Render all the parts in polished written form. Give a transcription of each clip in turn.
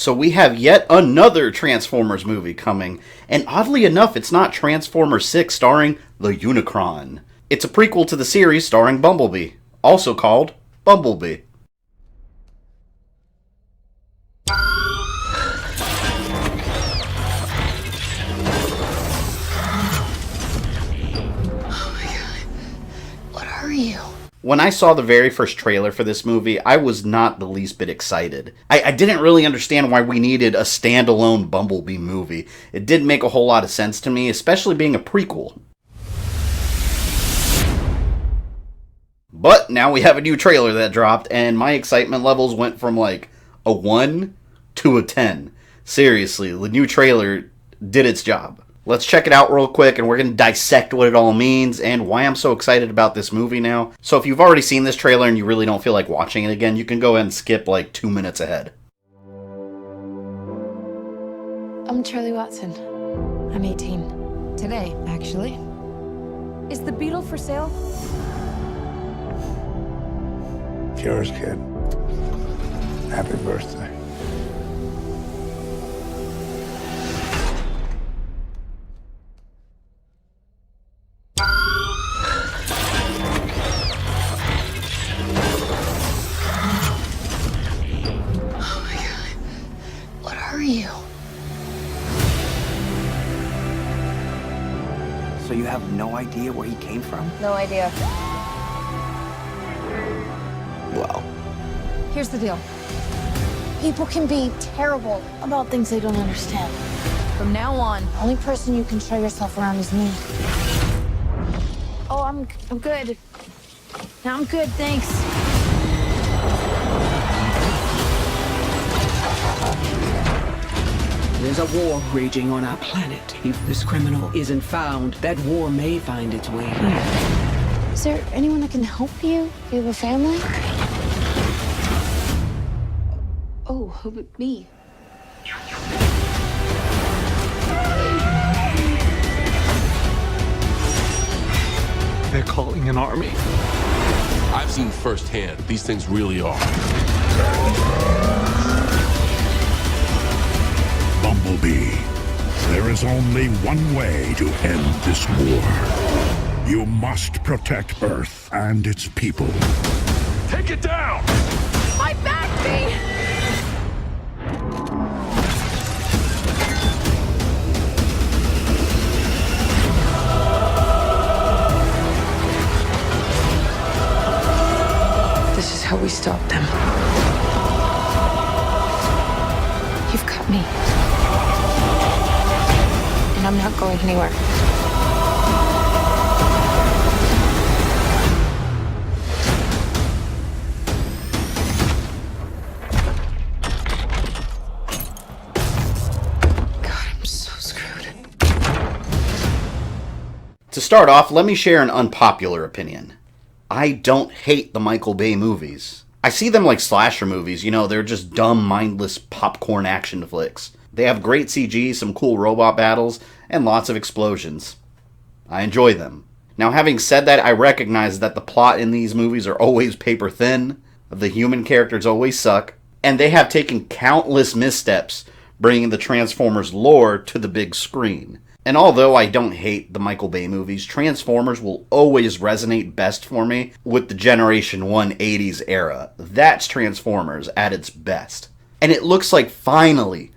So we have yet another Transformers movie coming, and oddly enough, it's not Transformers 6 starring the Unicron. It's a prequel to the series starring Bumblebee, also called Bumblebee. When I saw the very first trailer for this movie, I was not the least bit excited. I didn't really understand why we needed a standalone Bumblebee movie. It didn't make a whole lot of sense to me, especially being a prequel. But now we have a new trailer that dropped, and my excitement levels went from like a 1 to a 10. Seriously, the new trailer did its job. Let's check it out real quick, and we're going to dissect what it all means and why I'm so excited about this movie now. So if you've already seen this trailer and you really don't feel like watching it again, you can go ahead and skip like 2 minutes ahead. I'm Charlie Watson. I'm 18. Today, actually. Is the Beetle for sale? It's yours, kid. Happy birthday. So you have no idea where he came from? No idea. Well, here's the deal. People can be terrible about things they don't understand. From now on, the only person you can show yourself around is me. Oh, I'm good. No, I'm good, thanks. There's a war raging on our planet. If this criminal isn't found, that war may find its way here. Is there anyone that can help you? Do you have a family? Oh, who but me? They're calling an army. I've seen firsthand, these things really are. Bumblebee, there is only one way to end this war. You must protect Earth and its people. Take it down! My back, me! This is how we stop them. You've cut me. And I'm not going anywhere. God, I'm so screwed. To start off, let me share an unpopular opinion. I don't hate the Michael Bay movies. I see them like slasher movies, you know, they're just dumb, mindless popcorn action flicks. They have great CG, some cool robot battles, and lots of explosions. I enjoy them. Now, having said that, I recognize that the plot in these movies are always paper thin, the human characters always suck, and they have taken countless missteps bringing the Transformers lore to the big screen. And although I don't hate the Michael Bay movies, Transformers will always resonate best for me with the Generation 1 80s era. That's Transformers at its best. And it looks like finally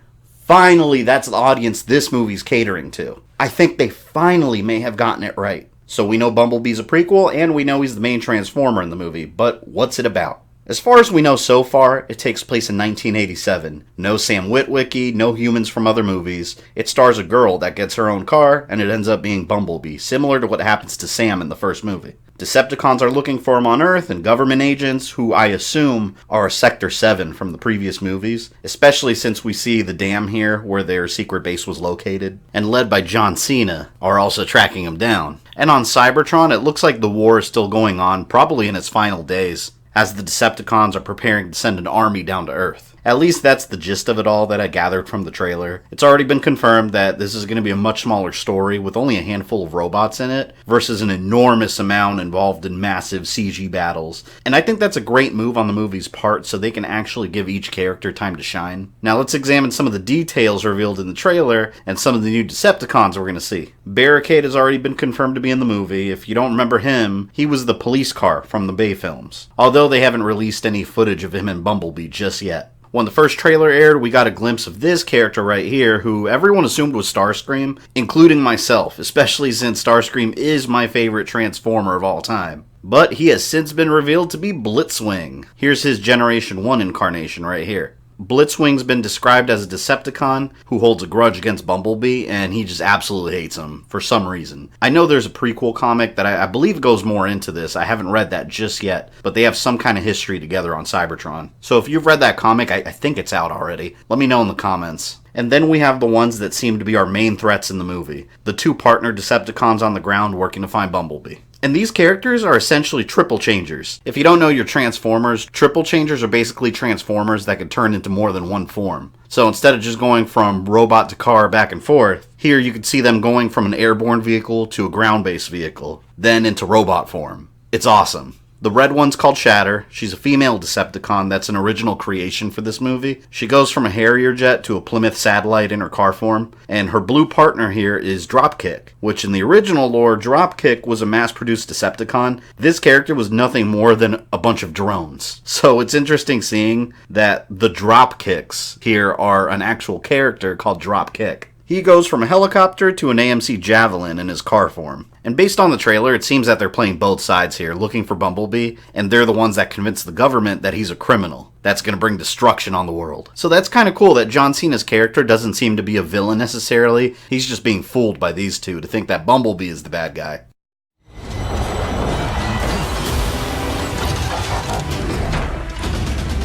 that's the audience this movie's catering to. I think they finally may have gotten it right. So we know Bumblebee's a prequel, and we know he's the main Transformer in the movie, but what's it about? As far as we know so far, it takes place in 1987. No Sam Witwicky, no humans from other movies. It stars a girl that gets her own car, and it ends up being Bumblebee, similar to what happens to Sam in the first movie. Decepticons are looking for him on Earth, and government agents, who I assume are Sector 7 from the previous movies, especially since we see the dam here where their secret base was located, and led by John Cena, are also tracking him down. And on Cybertron, it looks like the war is still going on, probably in its final days, as the Decepticons are preparing to send an army down to Earth. At least that's the gist of it all that I gathered from the trailer. It's already been confirmed that this is going to be a much smaller story with only a handful of robots in it versus an enormous amount involved in massive CG battles. And I think that's a great move on the movie's part so they can actually give each character time to shine. Now let's examine some of the details revealed in the trailer and some of the new Decepticons we're going to see. Barricade has already been confirmed to be in the movie. If you don't remember him, he was the police car from the Bay films, although they haven't released any footage of him in Bumblebee just yet. When the first trailer aired, we got a glimpse of this character right here, who everyone assumed was Starscream, including myself, especially since Starscream is my favorite Transformer of all time. But he has since been revealed to be Blitzwing. Here's his Generation 1 incarnation right here. Blitzwing's been described as a Decepticon who holds a grudge against Bumblebee, and he just absolutely hates him for some reason. I know there's a prequel comic that I believe goes more into this. I haven't read that just yet, but they have some kind of history together on Cybertron. So if you've read that comic, I think it's out already. Let me know in the comments. And then we have the ones that seem to be our main threats in the movie. The two partner Decepticons on the ground working to find Bumblebee. And these characters are essentially triple changers. If you don't know your Transformers, triple changers are basically Transformers that can turn into more than one form. So instead of just going from robot to car back and forth, here you can see them going from an airborne vehicle to a ground-based vehicle, then into robot form. It's awesome. The red one's called Shatter. She's a female Decepticon that's an original creation for this movie. She goes from a Harrier jet to a Plymouth satellite in her car form. And her blue partner here is Dropkick, which in the original lore, Dropkick was a mass-produced Decepticon. This character was nothing more than a bunch of drones. So it's interesting seeing that the Dropkicks here are an actual character called Dropkick. He goes from a helicopter to an AMC Javelin in his car form. And based on the trailer, it seems that they're playing both sides here, looking for Bumblebee, and they're the ones that convince the government that he's a criminal that's going to bring destruction on the world. So that's kind of cool that John Cena's character doesn't seem to be a villain necessarily. He's just being fooled by these two to think that Bumblebee is the bad guy.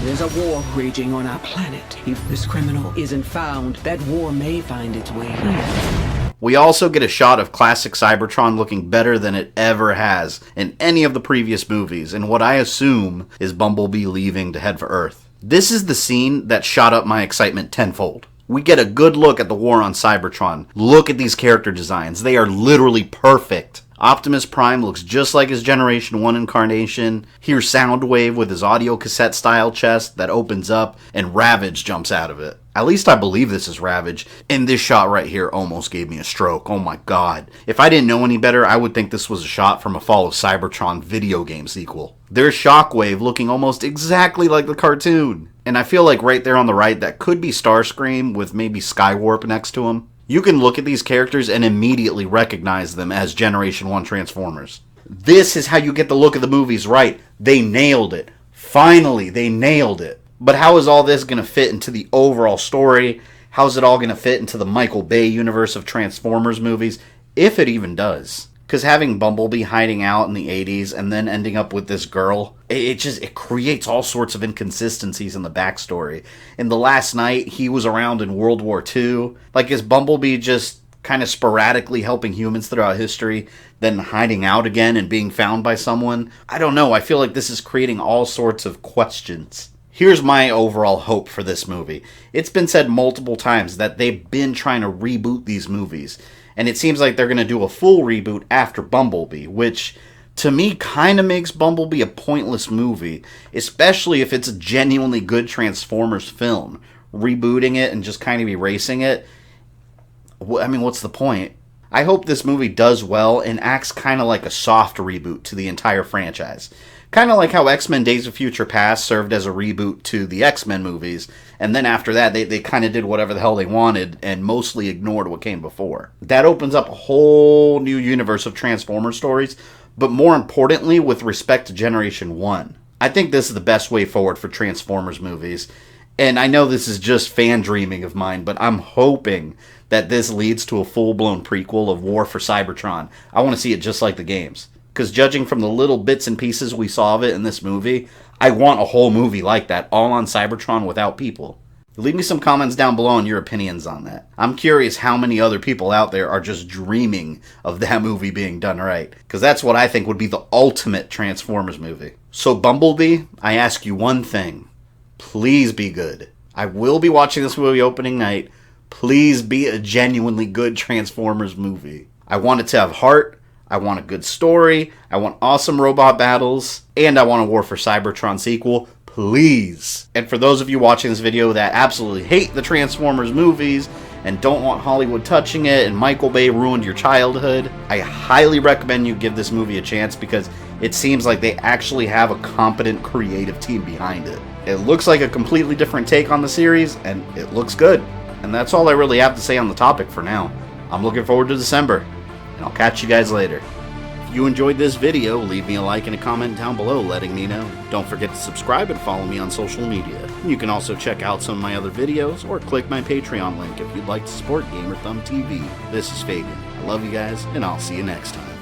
There's a war raging on our planet. If this criminal isn't found, that war may find its way here. We also get a shot of classic Cybertron looking better than it ever has in any of the previous movies, and what I assume is Bumblebee leaving to head for Earth. This is the scene that shot up my excitement tenfold. We get a good look at the war on Cybertron. Look at these character designs. They are literally perfect. Optimus Prime looks just like his Generation 1 incarnation. Here's Soundwave with his audio cassette style chest that opens up and Ravage jumps out of it. At least I believe this is Ravage, and this shot right here almost gave me a stroke. Oh my god. If I didn't know any better, I would think this was a shot from a Fall of Cybertron video game sequel. There's Shockwave looking almost exactly like the cartoon. And I feel like right there on the right, that could be Starscream with maybe Skywarp next to him. You can look at these characters and immediately recognize them as Generation 1 Transformers. This is how you get the look of the movies right. They nailed it. Finally, they nailed it. But how is all this going to fit into the overall story? How is it all going to fit into the Michael Bay universe of Transformers movies? If it even does. Because having Bumblebee hiding out in the 80s and then ending up with this girl, it creates all sorts of inconsistencies in the backstory. In The Last Night, he was around in World War II. Like, is Bumblebee just kind of sporadically helping humans throughout history, then hiding out again and being found by someone? I don't know. I feel like this is creating all sorts of questions. Here's my overall hope for this movie. It's been said multiple times that they've been trying to reboot these movies. And it seems like they're going to do a full reboot after Bumblebee, which to me kind of makes Bumblebee a pointless movie, especially if it's a genuinely good Transformers film. Rebooting it and just kind of erasing it, I mean, what's the point? I hope this movie does well and acts kind of like a soft reboot to the entire franchise. Kind of like how X-Men Days of Future Past served as a reboot to the X-Men movies, and then after that they kind of did whatever the hell they wanted and mostly ignored what came before. That opens up a whole new universe of Transformers stories, but more importantly with respect to Generation 1. I think this is the best way forward for Transformers movies, and I know this is just fan dreaming of mine, but I'm hoping that this leads to a full-blown prequel of War for Cybertron. I want to see it just like the games. Because judging from the little bits and pieces we saw of it in this movie, I want a whole movie like that, all on Cybertron without people. Leave me some comments down below on your opinions on that. I'm curious how many other people out there are just dreaming of that movie being done right. Because that's what I think would be the ultimate Transformers movie. So Bumblebee, I ask you one thing. Please be good. I will be watching this movie opening night. Please be a genuinely good Transformers movie. I want it to have heart. I want a good story. I want awesome robot battles. And I want a War for Cybertron sequel. Please. And for those of you watching this video that absolutely hate the Transformers movies and don't want Hollywood touching it and Michael Bay ruined your childhood, I highly recommend you give this movie a chance because it seems like they actually have a competent creative team behind it. It looks like a completely different take on the series, and it looks good. And that's all I really have to say on the topic for now. I'm looking forward to December, and I'll catch you guys later. If you enjoyed this video, leave me a like and a comment down below letting me know. Don't forget to subscribe and follow me on social media. You can also check out some of my other videos or click my Patreon link if you'd like to support GamerThumbTV. This is Fabian. I love you guys, and I'll see you next time.